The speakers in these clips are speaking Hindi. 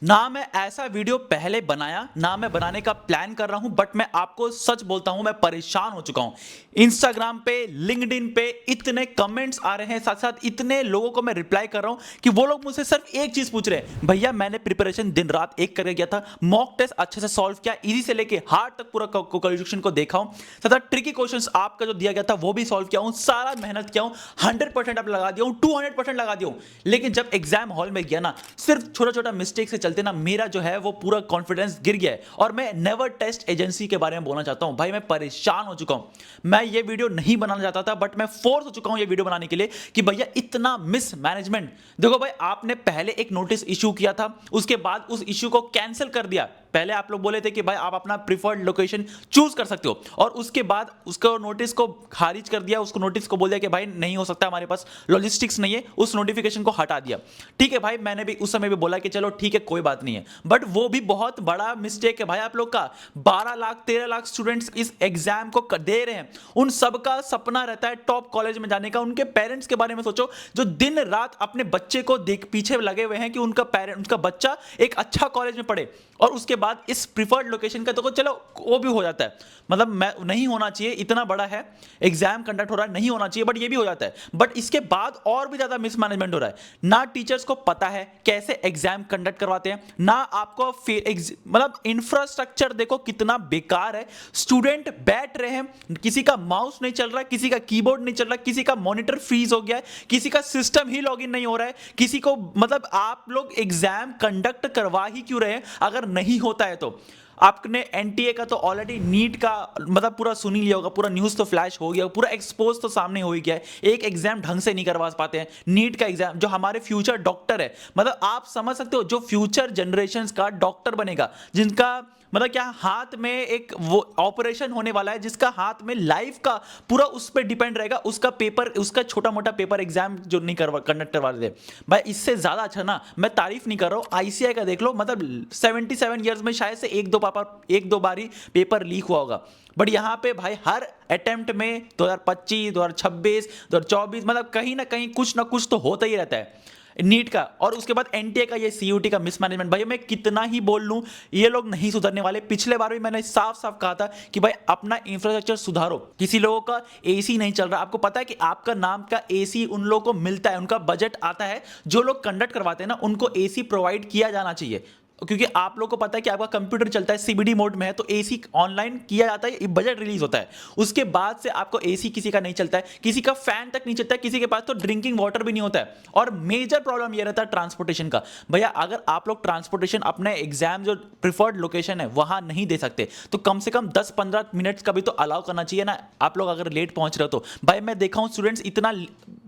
ना मैं ऐसा वीडियो पहले बनाया, ना मैं बनाने का प्लान कर रहा हूं, बट मैं आपको सच बोलता हूं, मैं परेशान हो चुका हूं। इंस्टाग्राम पे, लिंक्डइन पे इतने कमेंट्स आ रहे हैं, साथ साथ इतने लोगों को मैं रिप्लाई कर रहा हूं कि वो लोग मुझसे सिर्फ एक चीज पूछ रहे हैं, भैया मैंने प्रिपरेशन दिन रात एक करके किया था, मॉक टेस्ट अच्छे से सॉल्व किया, इजी से लेके हार्ड तक पूरा क्वेश्चन को देखा हूं, साथ साथ ट्रिकी क्वेश्चंस आपका जो दिया गया था वो भी सॉल्व किया हूं, सारा मेहनत किया हूं, 100% अब लगा दिया हूं, 200% लगा दिया हूं। लेकिन जब एग्जाम हॉल में गया ना, सिर्फ छोटा छोटा मिस्टेक से चलते ना मेरा जो है वो पूरा कॉन्फिडेंस गिर गया है। और मैं नेवर टेस्ट एजेंसी के बारे में बोलना चाहता हूं। भाई मैं परेशान हो चुका हूं। मैं ये वीडियो नहीं बनाना चाहता था, बट मैं फोर्स हो चुका हूं ये वीडियो बनाने के लिए कि भैया इतना मिस मैनेजमेंट। देखो भाई, आपने पहले एक नोटिस इशू किया था, उसके बाद उस इशू को कैंसिल कर दिया। पहले आप लोग बोले थे कि भाई आप अपना प्रिफर्ड लोकेशन चूज कर सकते हो, और उसके बाद उसको नोटिस को खारिज कर दिया, उसको नोटिस को बोल दिया कि भाई नहीं हो सकता, हमारे पास लॉजिस्टिक्स नहीं है, उस नोटिफिकेशन को हटा दिया। ठीक है भाई, मैंने भी उस समय भी बोला कि चलो ठीक है कोई बात नहीं है, बट वो भी बहुत बड़ा मिस्टेक है भाई आप लोग का। 12 लाख 13 लाख स्टूडेंट्स इस एग्जाम को दे रहे हैं, उन सबका सपना रहता है टॉप कॉलेज में जाने का। उनके पेरेंट्स के बारे में सोचो, जो दिन रात अपने बच्चे को देख पीछे लगे हुए हैं कि उनका बच्चा एक अच्छा कॉलेज में पढ़े, और उसके बाद इस प्रिफर्ड लोकेशन का तो चलो वो भी हो जाता है। मतलब मैं नहीं होना चाहिए, इतना बड़ा है एग्जाम कंडक्ट हो रहा है, नहीं होना चाहिए, बट ये भी हो जाता है। बट इसके बाद और भी ज्यादा मिसमैनेजमेंट हो रहा है। ना टीचर्स को पता है कैसे एग्जाम कंडक्ट करवाते हैं, ना आपको मतलब इंफ्रास्ट्रक्चर देखो कितना बेकार है। स्टूडेंट बैठ रहे हैं, किसी का माउस नहीं चल रहा है, किसी का कीबोर्ड नहीं चल रहा है, किसी का मॉनिटर फ्रीज हो गया है, किसी का सिस्टम ही लॉगिन नहीं हो रहा है, किसी को मतलब आप लोग एग्जाम कंडक्ट करवा ही क्यों रहे हैं अगर नहीं होता है तो। आपने एनटीए का तो ऑलरेडी, नीट का मतलब पूरा सुन ही लिया होगा, पूरा न्यूज़ तो फ्लैश हो गया, पूरा एक्सपोज तो सामने हो ही गया है। एक एग्जाम ढंग से नहीं करवा पाते हैं, नीट का एग्जाम, जो हमारे फ्यूचर डॉक्टर है, मतलब आप समझ सकते हो, जो फ्यूचर जनरेशन का डॉक्टर बनेगा, जिनका मतलब क्या हाथ में एक वो ऑपरेशन होने वाला है, जिसका हाथ में लाइफ का पूरा उस पर डिपेंड रहेगा, उसका पेपर, उसका छोटा मोटा पेपर एग्जाम जो नहीं कंडक्ट करवा दे भाई, इससे ज्यादा अच्छा ना, मैं तारीफ नहीं कर रहा हूं, आईसीआई का देख लो, मतलब 77 ईयर्स में शायद से एक दो बार ही पेपर लीक हुआ होगा। बट यहां पे भाई हर अटेम्प्ट में 2025 2026 2024 मतलब कहीं ना कहीं कुछ ना कुछ तो होता ही रहता है नीट का। और उसके बाद एनटीए का ये सीयूटी का मिसमैनेजमेंट, भाई मैं कितना ही बोल लूं, ये लोग नहीं सुधरने वाले। पिछले बार भी मैंने साफ साफ कहा था कि भाई अपना इंफ्रास्ट्रक्चर सुधारो। किसी लोगों का एसी नहीं चल रहा, आपको पता है कि आपका नाम का एसी उन लोगों को मिलता है, उनका बजट आता है, जो लोग कंडक्ट करवाते हैं ना उनको एसी प्रोवाइड किया जाना चाहिए, क्योंकि आप लोगों को पता है कि आपका कंप्यूटर चलता है सीबीडी मोड में है, तो एसी ऑनलाइन किया जाता है, बजट रिलीज होता है, उसके बाद से आपको एसी किसी का नहीं चलता है, किसी का फैन तक नहीं चलता है, किसी के पास तो ड्रिंकिंग वाटर भी नहीं होता है। और मेजर प्रॉब्लम ये रहता है ट्रांसपोर्टेशन का। भैया अगर आप लोग ट्रांसपोर्टेशन अपने एग्जाम जो प्रिफर्ड लोकेशन है वहां नहीं दे सकते, तो कम से कम 10-15 मिनट्स का भी तो अलाउ करना चाहिए ना। आप लोग अगर लेट पहुंच रहे हो तो भाई मैं देखा हूं स्टूडेंट्स इतना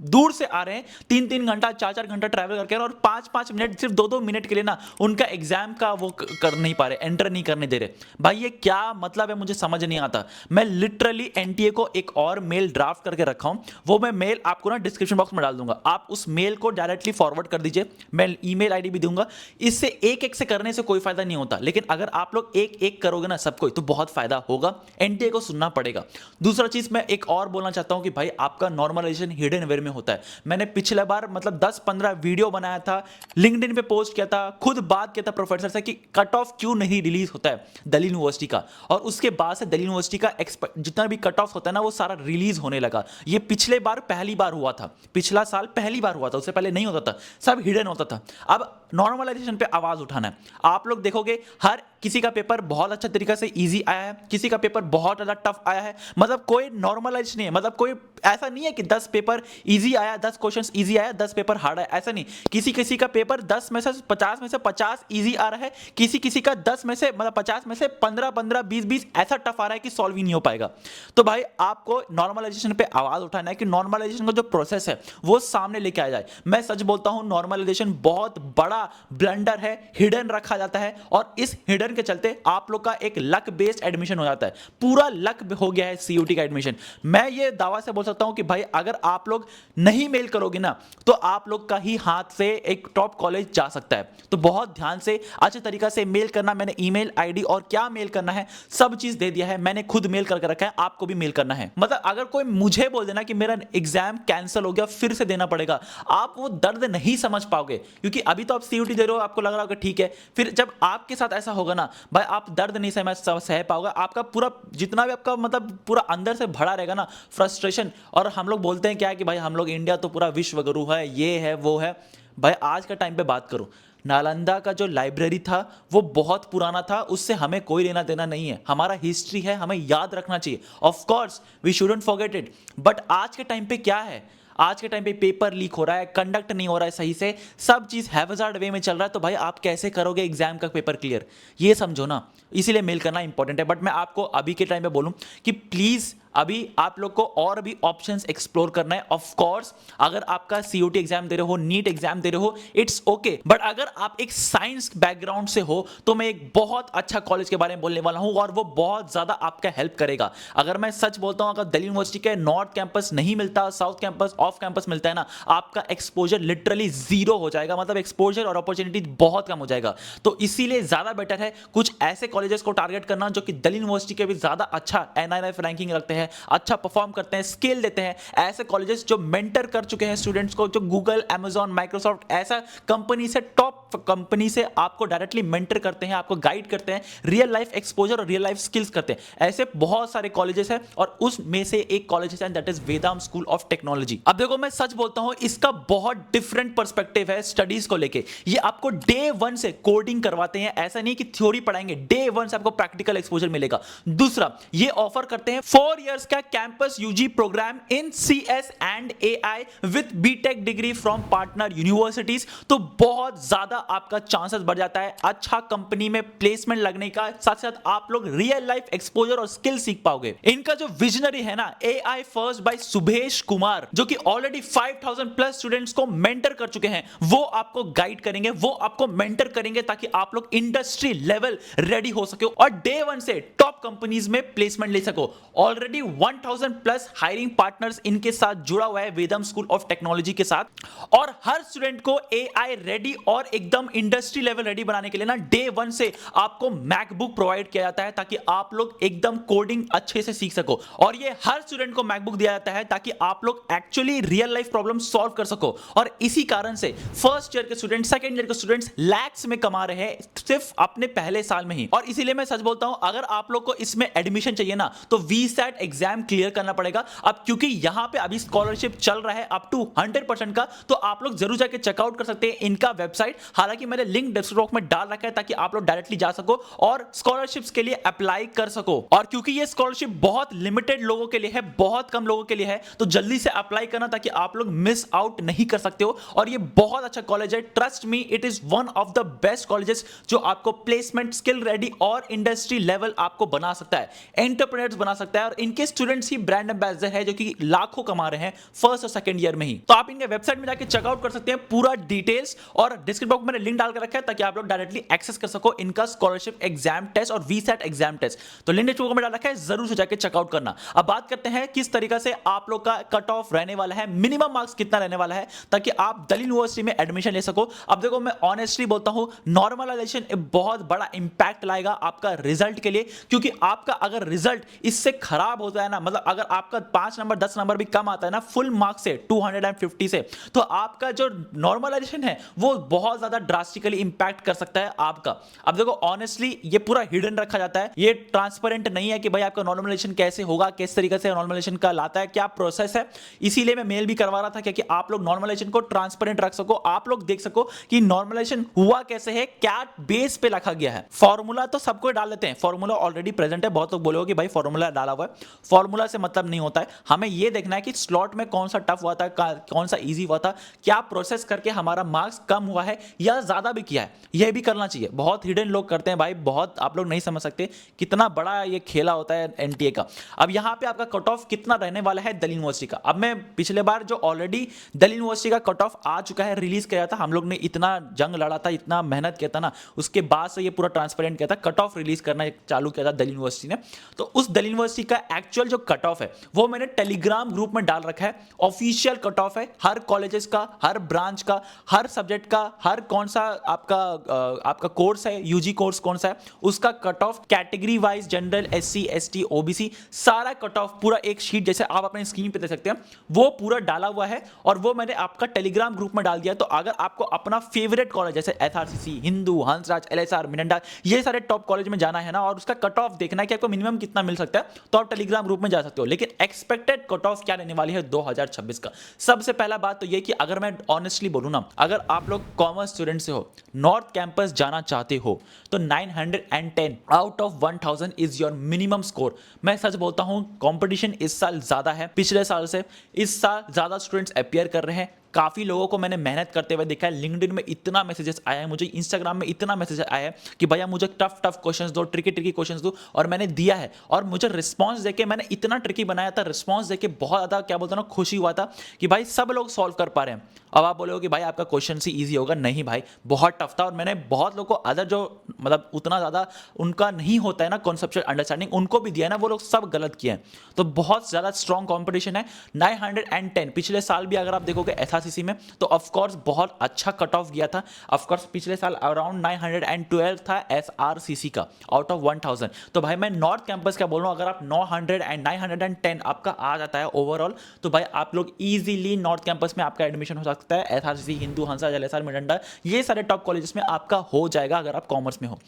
दूर से आ रहे हैं, 3-3 घंटा 4-4 घंटा ट्रैवल करके, और 5-5 मिनट, सिर्फ 2-2 मिनट के लिए ना उनका एग्जाम का वो कर नहीं पा रहे, एंटर नहीं करने दे रहे। भाई ये क्या मतलब है, मुझे समझ नहीं आता। मैं लिटरली एनटीए को एक और मेल ड्राफ्ट करके रखा हूं, वो मैं मेल आपको ना डिस्क्रिप्शन बॉक्स में डाल दूंगा, आप उस मेल को डायरेक्टली फॉरवर्ड कर दीजिए, मैं ईमेल आईडी भी दूंगा। इससे एक एक से करने से कोई फायदा नहीं होता, लेकिन अगर आप लोग एक एक करोगे ना सबको, तो बहुत फायदा होगा, एनटीए को सुनना पड़ेगा। दूसरा चीज मैं एक और बोलना चाहता हूं कि भाई आपका नॉर्मलाइजेशन हिडन वेयर में होता है। मैंने पिछले बार मतलब 10-15 वीडियो बनाया था, लिंक्डइन पे पोस्ट किया था, खुद बात किया था प्रोफेसर से कि कट ऑफ क्यों नहीं रिलीज होता है दिल्ली यूनिवर्सिटी का, और उसके बाद से दिल्ली यूनिवर्सिटी का जितना भी कट ऑफ होता है ना वो सारा रिलीज होने लगा। ये पिछले बार पहली बार हुआ था, पिछला साल पहली बार हुआ था, उससे पहले नहीं होता था, सब हिडन होता था। अब नॉर्मलाइजेशन पे आवाज उठाना है। आप लोग देखोगे हर किसी का पेपर बहुत अच्छा तरीका से इजी आया है, किसी का पेपर बहुत ज्यादा टफ आया है, मतलब कोई नॉर्मलाइज नहीं है, मतलब कोई ऐसा नहीं है कि 10 पेपर इजी आया, 10 क्वेश्चंस इजी आया, 10 पेपर हार्ड आया, ऐसा नहीं। किसी किसी का पेपर 10 में से 50 इजी आ रहा है, किसी किसी का 10 में से मतलब 50 में से 15 20 ऐसा टफ आ रहा है कि सॉल्व ही नहीं हो पाएगा। तो भाई आपको नॉर्मलाइजेशन पे आवाज उठाना है कि नॉर्मलाइजेशन का जो प्रोसेस है वो सामने लेके आ जाए। मैं सच बोलता हूं, नॉर्मलाइजेशन बहुत बड़ा ब्लंडर है, हिडन रखा जाता है, और इस हिडन के चलते आप लोग का एक लक बेस्ड एडमिशन हो जाता है, पूरा लक हो गया है सीयूटी का एडमिशन। मैं ये दावा से बोल सकता हूं कि भाई अगर आप लोग नहीं मेल करोगे ना, तो आप लोग का ही हाथ से एक टॉप कॉलेज जा सकता है। तो बहुत ध्यान से अच्छे तरीका से मेल करना, मैंने ईमेल आईडी और क्या मेल करना है सब चीज दे दिया है, मैंने खुद मेल करके रखा है, आपको भी मेल करना है। मतलब अगर कोई मुझे बोल देना कि मेरा एग्जाम कैंसिल हो गया फिर से देना पड़ेगा, आप वो दर्द नहीं समझ पाओगे, क्योंकि अभी तो आप सीयूटी दे रहे हो, आपको लग रहा होगा ठीक है, फिर जब आपके साथ ऐसा होगा ना भाई, आप दर्द नहीं सह पाओगे, आपका पूरा जितना भी आपका मतलब पूरा अंदर से भरा रहेगा ना फ्रस्ट्रेशन। और हम लोग बोलते हैं क्या है कि भाई हम लोग इंडिया तो पूरा विश्व गुरु है, ये है वो है। भाई आज के टाइम पे बात करूं, नालंदा का जो लाइब्रेरी था वो बहुत पुराना था, उससे हमें कोई लेना देना नहीं है, हमारा हिस्ट्री है, हमें याद रखना चाहिए, of course we shouldn't forget it. But आज के टाइम पे क्या है, आज के टाइम पे पेपर लीक हो रहा है, कंडक्ट नहीं हो रहा है सही से, सब चीज हैवजार्ड वे में चल रहा है, तो भाई आप कैसे करोगे एग्जाम का पेपर क्लियर, ये समझो ना। इसीलिए मेल करना इंपॉर्टेंट है। बट मैं आपको अभी के टाइम पे बोलूं कि प्लीज अभी आप लोग को और भी ऑप्शंस एक्सप्लोर करना है। ऑफ कोर्स अगर आपका सीयूटी एग्जाम दे रहे हो, नीट एग्जाम दे रहे हो, इट्स ओके। बट अगर आप एक साइंस बैकग्राउंड से हो तो मैं एक बहुत अच्छा कॉलेज के बारे में बोलने वाला हूं और वो बहुत ज्यादा आपका हेल्प करेगा। अगर मैं सच बोलता हूं, अगर दिल्ली यूनिवर्सिटी के नॉर्थ कैंपस नहीं मिलता, साउथ कैंपस, ऑफ कैंपस मिलता है ना, आपका एक्सपोजर लिटरली जीरो हो जाएगा, मतलब एक्सपोजर और अपॉर्चुनिटी बहुत कम हो जाएगा। तो इसीलिए ज्यादा बेटर है कुछ ऐसे कॉलेजेस को टारगेट करना जो कि दिल्ली यूनिवर्सिटी के भी ज्यादा अच्छा एनआईएफ रैंकिंग रखते हैं, अच्छा परफॉर्म करते हैं, स्किल देते हैं। ऐसे कॉलेजेस जो मेंटर कर चुके हैं स्टूडेंट्स को, जो गूगल, अमेजॉन, माइक्रोसॉफ्ट ऐसा कंपनी से, टॉप कंपनी से आपको डायरेक्टली मेंटर करते हैं, आपको गाइड करते हैं, रियल लाइफ एक्सपोजर और रियल लाइफ स्किल्स करते हैं। ऐसे बहुत सारे कॉलेजेस हैं और उसमें से एक कॉलेज है that is Vedant School of Technology. अब देखो मैं सच बोलता हूं, इसका बहुत डिफरेंट पर्सपेक्टिव है स्टडीज को लेके। ये आपको डे वन से कोडिंग करवाते हैं, ऐसा नहीं कि थ्योरी पढ़ाएंगे, डे वन से आपको प्रैक्टिकल एक्सपोजर मिलेगा। दूसरा, ये ऑफर करते हैं 4 इयर्स का campus UG program in CS and AI with BTech degree from partner universities. तो बहुत ज्यादा आपका चांसेस बढ़ जाता है अच्छा कंपनी में प्लेसमेंट लगने का, साथ साथ आप लोग रियल लाइफ एक्सपोजर और स्किल सीख पाओगे। इनका जो विजनरी है ना, AI first by Subhesh Kumar, जो कि ऑलरेडी 5000 प्लस स्टूडेंट्स को मेंटर कर चुके हैं, वो आपको गाइड करेंगे, वो आपको मेंटर करेंगे ताकि आप लोग इंडस्ट्री लेवल रेडी हो सके और डे वन से टॉप कंपनीज में प्लेसमेंट ले सको। ऑलरेडी 1000 प्लस हायरिंग पार्टनर्स इनके साथ जुड़ा हुआ है वेदम स्कूल ऑफ टेक्नोलॉजी के साथ। और हर स्टूडेंट को एआई रेडी और एकदम इंडस्ट्री लेवल रेडी बनाने के लिए ना, डे वन से आपको मैकबुक प्रोवाइड किया जाता है ताकि आप लोग एकदम कोडिंग अच्छे से सीख सको। और ये हर स्टूडेंट को मैकबुक दिया जाता है ताकि आप लोग actually real life problem solve कर सको। और इसी कारण से फर्स्ट ईयर के स्टूडेंट, सेकंड ईयर के स्टूडेंट्स लैक्स में कमा रहे हैं सिर्फ अपने पहले साल में ही। और इसीलिए मैं सच बोलता हूं, अगर आप लोग को इसमें एडमिशन चाहिए ना, तो वीसैट एग्जाम क्लियर करना पड़ेगा। अब क्योंकि यहां पे अभी स्कॉलरशिप चल रहा है अप टू 100% का, तो आप लोग जरूर जाके चेकआउट कर सकते हैं इनका वेबसाइट। हालांकि मैंने लिंक डिस्क्रिप्शन में डाल रखा है ताकि आप लोग डायरेक्टली जा सको और स्कॉलरशिप्स के लिए अप्लाई कर सको। और क्योंकि ये स्कॉलरशिप बहुत लिमिटेड लोगों के लिए है, बहुत कम लोगों के लिए है, तो जल्दी से अप्लाई करना ताकि आप लोग मिस आउट नहीं कर सकते हो। और ये बहुत अच्छा कॉलेज है, trust me, it is one of the best colleges जो आपको प्लेसमेंट, स्किल रेडी और इंडस्ट्री लेवल आपको बना सकता है, एंटरप्रेन्योर्स बना सकता है। और इनके स्टूडेंट्स ही ब्रांड एम्बेसडर है जो कि लाखों कमा रहे हैं फर्स्ट और सेकंड ईयर में ही। तो आप इनके वेबसाइट में जाके चेकआउट कर सकते हैं पूरा डिटेल्स, और डिस्क्रिप्शन बॉक्स में मैंने लिंक डाल कर रखा है ताकि आप लोग डायरेक्टली एक्सेस कर सको इनका स्कॉलरशिप एग्जाम टेस्ट और वीसैट एग्जाम टेस्ट। तो लिंक डिस्क्रिप्शन में डाल रखा है, जरूर से जाके चेकआउट करना। अब बात करते हैं किस तरीके से आप लोग का कट ऑफ रहने वाला है, मिनिमम मार्क्स कितना रहने वाला है ताकि आप दिल्ली यूनिवर्सिटी में एडमिशन ले सको। अब देखो मैं ऑनेस्टली बोलता हूं, नॉर्मलाइजेशन बहुत बड़ा इंपैक्ट लाएगा आपका रिजल्ट के लिए, क्योंकि आपका अगर रिजल्ट इससे खराब होता है ना, मतलब अगर आपका 5 नंबर 10 नंबर भी कम आता है ना फुल मार्क्स से 250 से, तो आपका जो नॉर्मलाइजेशन है वो बहुत ज्यादा ड्रास्टिकली इंपैक्ट कर सकता है आपका। अब देखो ऑनेस्टली ये पूरा हिडन रखा जाता है, ये ट्रांसपेरेंट नहीं है कि भाई आपका नॉर्मलाइजेशन कैसे होगा, किस तरीके से नॉर्मलाइजेशन का लाता है, क्या प्रोसेस है। इसीलिए मैं मेल भी करवा रहा था क्योंकि आप लोग नॉर्मलाइजेशन को ट्रांसपेरेंट रख सको, आप लोग देख सको कि नॉर्मलाइजेशन हुआ कैसे है, क्या बेस पे रखा गया है। फॉर्मूला तो सबको डाल लेते हैं, फॉर्मूला ऑलरेडी प्रेजेंट है, बहुत लोग बोलोगे कि भाई फॉर्मूला डाला हुआ है, फॉर्मूला से मतलब नहीं होता है। हमें यह देखना है कि स्लॉट में कौन सा टफ हुआ था, कौन सा इजी हुआ था, क्या प्रोसेस करके हमारा मार्क्स कम हुआ है या ज्यादा भी किया है, यह भी करना चाहिए। बहुत हिडन लोग करते हैं भाई, बहुत आप लोग नहीं समझ सकते कितना बड़ा ये खेला होता है एनटीए का। अब यहां पे आपका कट ऑफ कितना रहने वाला है दिल्ली यूनिवर्सिटी का। अब मैं पिछले बार जो ऑलरेडी दिल्ली यूनिवर्सिटी का कट ऑफ आ चुका है, रिलीज किया था, हम लोग ने इतना जंग लड़ा था, इतना मेहनत किया था ना, उसके बाद से ये पूरा ट्रांसपेरेंट किया था, कट ऑफ रिलीज करना चालू किया था दिल्ली यूनिवर्सिटी ने। तो उस दिल्ली यूनिवर्सिटी का एक्चुअल जो कट ऑफ है वो मैंने टेलीग्राम ग्रुप में डाल रखा है, ऑफिशियल कट ऑफ है हर कॉलेजेस का, हर ब्रांच का, हर सब्जेक्ट का, हर कौन सा आपका कोर्स है, यूजी कोर्स कौन सा है, उसका cut off category wise, general, SC, ST, OBC, सारा कट ऑफ पूरा एक शीट जैसे आप अपने स्क्रीन पे देख सकते हैं वो पूरा डाला हुआ है और वो मैंने आपका टेलीग्राम ग्रुप में डाल दिया। तो अगर आपको अपना फेवरेट कॉलेज जैसे SRCC, Hindu, Hansraj, LSR, Miranda, ये सारे टॉप कॉलेज में जाना है ना और उसका कट ऑफ देखना है कि आपको मिनिमम कितना मिल सकता है, तो आप टेलीग्राम ग्रुप में जा सकते हो। लेकिन एक्सपेक्टेड कट ऑफ क्या रहने वाली है 2026 का? सबसे पहला बात तो ये कि अगर मैं ऑनेस्टली बोलूं ना, अगर आप लोग कॉमर्स स्टूडेंट से हो, नॉर्थ कैंपस जाना चाहते हो, तो 910 out of 1000 is your minimum score. मैं सच बोलता हूं, कंपटीशन इस साल ज्यादा है पिछले साल से। इस साल ज्यादा स्टूडेंट्स अपीयर कर रहे हैं। काफ़ी लोगों को मैंने मेहनत करते हुए देखा है। लिंक्डइन में इतना मैसेजेस आया है मुझे, इंस्टाग्राम में इतना मैसेज आया है कि भैया मुझे टफ क्वेश्चंस दो, ट्रिकी क्वेश्चंस दो, और मैंने दिया है। और मुझे रिस्पांस देके, मैंने इतना ट्रिकी बनाया था, रिस्पांस देके बहुत ज़्यादा क्या बोलते हैं ना, खुशी हुआ था कि भाई सब लोग सॉल्व कर पा रहे हैं। अब आप बोलोगे कि भाई आपका क्वेश्चन ही ईजी होगा, नहीं भाई, बहुत टफ था। और मैंने बहुत लोगों को अदर जो मतलब उतना ज़्यादा उनका नहीं होता है ना कॉन्सेप्चुअल अंडरस्टैंडिंग, उनको भी दिया है ना, वो लोग सब गलत किए हैं। तो बहुत ज़्यादा स्ट्रॉन्ग कॉम्पिटिशन है। 910 पिछले साल भी अगर आप देखोगे एसआरसीसी में, तो ऑफकोर्स बहुत अच्छा कट ऑफ गया था। ऑफकोर्स पिछले साल अराउंड 912 था एसआरसीसी का आउट ऑफ 1000। तो भाई मैं नॉर्थ कैंपस का बोल रहा हूँ, अगर आप 910 आपका आ जाता है ओवरऑल, तो भाई आप लोग इजीली नॉर्थ कैंपस में आपका एडमिशन हो सकता है। एसआरसीसी, हिंदू, हंसा, एलएसआर, मिरांडा, ये सारे टॉप कॉलेजेस में आपका हो जाएगा अगर आप कॉमर्स में हो।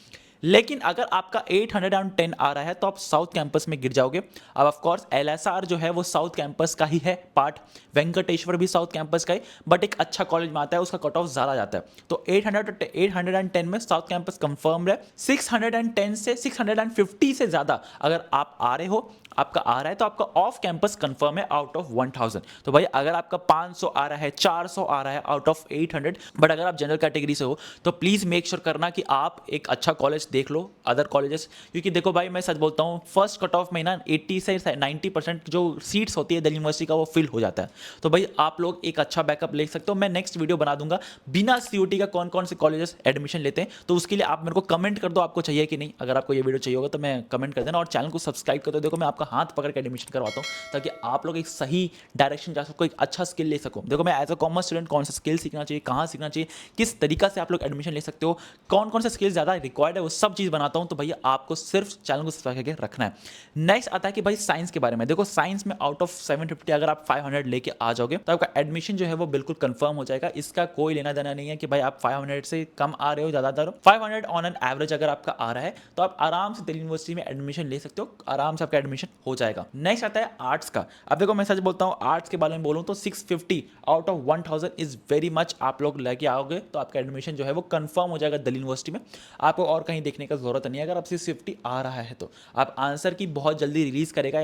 लेकिन अगर आपका 810 आ रहा है तो आप साउथ कैंपस में गिर जाओगे। अब ऑफ कोर्स एलएसआर जो है वो साउथ कैंपस का ही है पार्ट, वेंकटेश्वर भी साउथ कैंपस का ही, बट एक अच्छा कॉलेज में आता है, उसका कट ऑफ ज़्यादा जाता है। तो 810 में साउथ कैंपस कंफर्म है। 610 से 650 से ज़्यादा अगर आप आ रहे हो, आपका आ रहा है, तो आपका ऑफ कैंपस कंफर्म है आउट ऑफ 1000। तो भाई अगर आपका 500 आ रहा है, 400 आ रहा है आउट ऑफ 800, बट अगर आप जनरल कैटेगरी से हो तो प्लीज़ मेक श्योर करना कि आप एक अच्छा कॉलेज देख लो, अदर कॉलेजेस। क्योंकि देखो भाई मैं सच बोलता हूँ, फर्स्ट कट ऑफ में ना 80 से 90% जो सीट्स होती है दिल्ली यूनिवर्सिटी का वो फिल हो जाता है। तो भाई आप लोग एक अच्छा बैकअप ले सकते हो। मैं नेक्स्ट वीडियो बना दूंगा बिना सीयूटी का कौन कौन से कॉलेजेस एडमिशन लेते हैं, तो उसके लिए आप मेरे को कमेंट कर दो आपको चाहिए कि नहीं। अगर आपको ये वीडियो चाहिए होगा तो मैं कमेंट कर देना, और चैनल को सब्सक्राइब कर दो। देखो मैं आपका हाथ पकड़ के एडमिशन करवाता हूँ ताकि आप लोग एक सही डायरेक्शन जा सको, एक अच्छा स्किल ले सको। देखो मैं एज अ कॉमर्स स्टूडेंट कौन सा स्किल सीखना चाहिए, कहाँ सीखना चाहिए, किस तरीका से आप लोग एडमिशन ले सकते हो, कौन कौन सा स्किल ज़्यादा रिक्वायर्ड है, वो सब चीज़ बनाता हूँ। तो भैया आपको सिर्फ चैनल को सब्सक्राइब करके रखना है। नेक्स्ट आता है कि भाई साइंस के बारे में। देखो साइंस में आउट ऑफ 750 अगर आप 500 लेके आ जाओगे तो आपका एडमिशन जो है वो बिल्कुल कंफर्म हो जाएगा। इसका कोई लेना देना नहीं है कि भाई आप 500 से कम आ रहे हो, ज़्यादातर 500 ऑन एन एवरेज अगर आपका आ रहा है तो आप आराम से दिल्ली यूनिवर्सिटी में एडमिशन ले सकते हो, आराम से आपका एडमिशन हो जाएगा। नेक्स्ट आता है आर्ट्स का। अब देखो मैं सच बोलता हूँ, आर्ट्स के बारे में बोलूँ तो 650 out of 1000 is very much. आप लोग लेके आओगे तो आपका एडमिशन जो है वो कंफर्म हो जाएगा दिल्ली यूनिवर्सिटी में। आपको और कहीं देखने का जरूरत नहीं है। अगर आप 650 आ रहा है तो आप आंसर की बहुत जल्दी रिलीज करेगा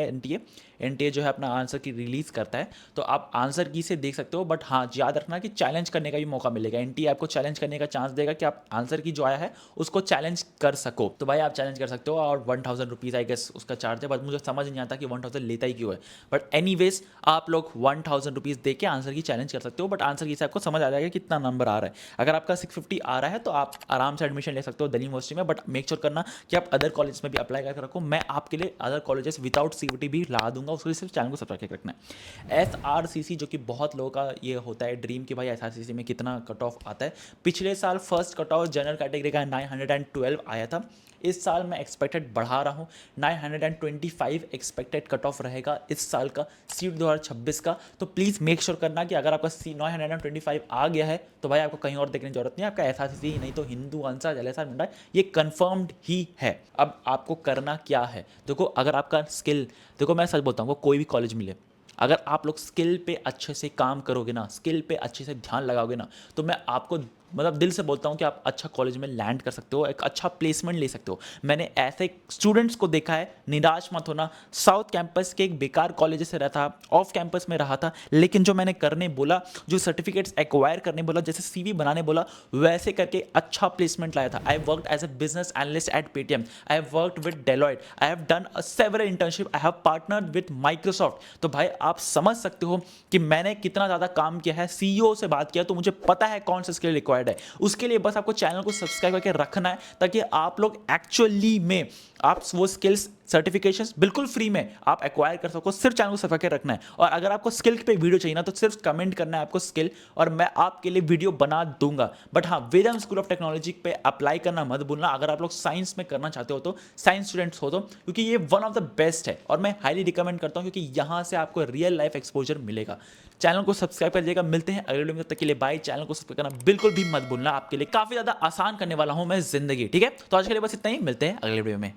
एनटीए जो है अपना आंसर की रिलीज करता है, तो आप आंसर की से देख सकते हो। बट हाँ याद रखना कि चैलेंज करने का भी मौका मिलेगा। एनटीए आपको चैलेंज करने का चांस देगा कि आप आंसर की जो आया है उसको चैलेंज कर सको। तो भाई आप चैलेंज कर सकते हो, और 1000 रुपीज़ आई गेस उसका चार्ज है। बट मुझे समझ नहीं आता कि 1000 लेता ही क्यों है। बट एनीवेज आप लोग 1000 रुपीज़ दे के आंसर की चैलेंज कर सकते हो। बट आंसर की से आपको समझ आ जाएगा कितना नंबर आ रहा है। अगर आपका 650 आ रहा है तो आप आराम से एडमिशन ले सकते हो दिल्ली यूनिवर्सिटी में। बट मेक श्योर करना कि आप अदर कॉलेज में भी अप्लाई करके रखो। मैं आपके लिए अदर कॉलेजेस विदाउट सीयूटी भी ला दूंगा, उसके लिए सिर्फ चैनल को सब्सक्राइब करके रखना है। एसआरसीसी जो कि बहुत लोगों का ये होता है ड्रीम कि भाई एसआरसीसी में कितना कट ऑफ आता है। पिछले साल first cut off general category का 912 आया था। इस साल मैं एक्सपेक्टेड बढ़ा रहा हूँ, 925 एक्सपेक्टेड कट ऑफ रहेगा इस साल का सीट 2026 का। तो प्लीज़ मेक श्योर करना कि अगर आपका 925 आ गया है तो भाई आपको कहीं और देखने की जरूरत नहीं है। आपका एसआरसीसी ही नहीं तो हिंदू, हंसा, एलएसआर, मिरांडा ये कंफर्म्ड ही है। अब आपको करना क्या है, देखो अगर आपका स्किल, देखो मैं सच बोलता हूँ, कोई भी कॉलेज मिले, अगर आप लोग स्किल पे अच्छे से काम करोगे ना, स्किल पे अच्छे से ध्यान लगाओगे ना, तो मैं आपको मतलब दिल से बोलता हूँ कि आप अच्छा कॉलेज में लैंड कर सकते हो, एक अच्छा प्लेसमेंट ले सकते हो। मैंने ऐसे स्टूडेंट्स को देखा है, निराश मत होना। साउथ कैंपस के एक बेकार कॉलेज से रहा था, ऑफ कैंपस में रहा था, लेकिन जो मैंने करने बोला, जो सर्टिफिकेट्स एक्वायर करने बोला, जैसे सीवी बनाने बोला, वैसे करके अच्छा प्लेसमेंट लाया था। I worked as a business analyst at Paytm, I have worked with Deloitte, I have done several internship, I have partnered with Microsoft. तो भाई आप समझ सकते हो कि मैंने कितना ज़्यादा काम किया है, सीईओ से बात किया, तो मुझे पता है कौन सा स्किल रिक्वायर्ड है। उसके लिए बस आपको चैनल को सब्सक्राइब करके रखना है ताकि आप लोग एक्चुअली में आप वो स्किल्स सर्टिफिकेशंस बिल्कुल फ्री में आप एक्वायर कर सको, सिर्फ चैनल को सब्सक्राइब करके रखना है। और अगर आपको स्किल पे वीडियो चाहिए ना तो सिर्फ कमेंट करना है आपको स्किल, और मैं आपके लिए वीडियो बना दूंगा। बट हाँ, वेदम स्कूल ऑफ टेक्नोलॉजी पे अप्लाई करना मत भूलना अगर आप लोग साइंस में करना चाहते हो तो, साइंस स्टूडेंट्स हो तो, क्योंकि ये वन ऑफ द बेस्ट है और मैं हाईली रिकमेंड करता हूँ, क्योंकि यहाँ से आपको रियल लाइफ एक्सपोजर मिलेगा। चैनल को सब्सक्राइब कर लीजिएगा। मिलते हैं अगले वीडियो में, तब तक के लिए बाय। चैनल को सब्सक्राइब करना बिल्कुल भी मत भूलना, आपके लिए काफी ज्यादा आसान करने वाला हूं मैं जिंदगी। ठीक है, तो आज के लिए बस इतना ही, मिलते हैं अगले वीडियो में।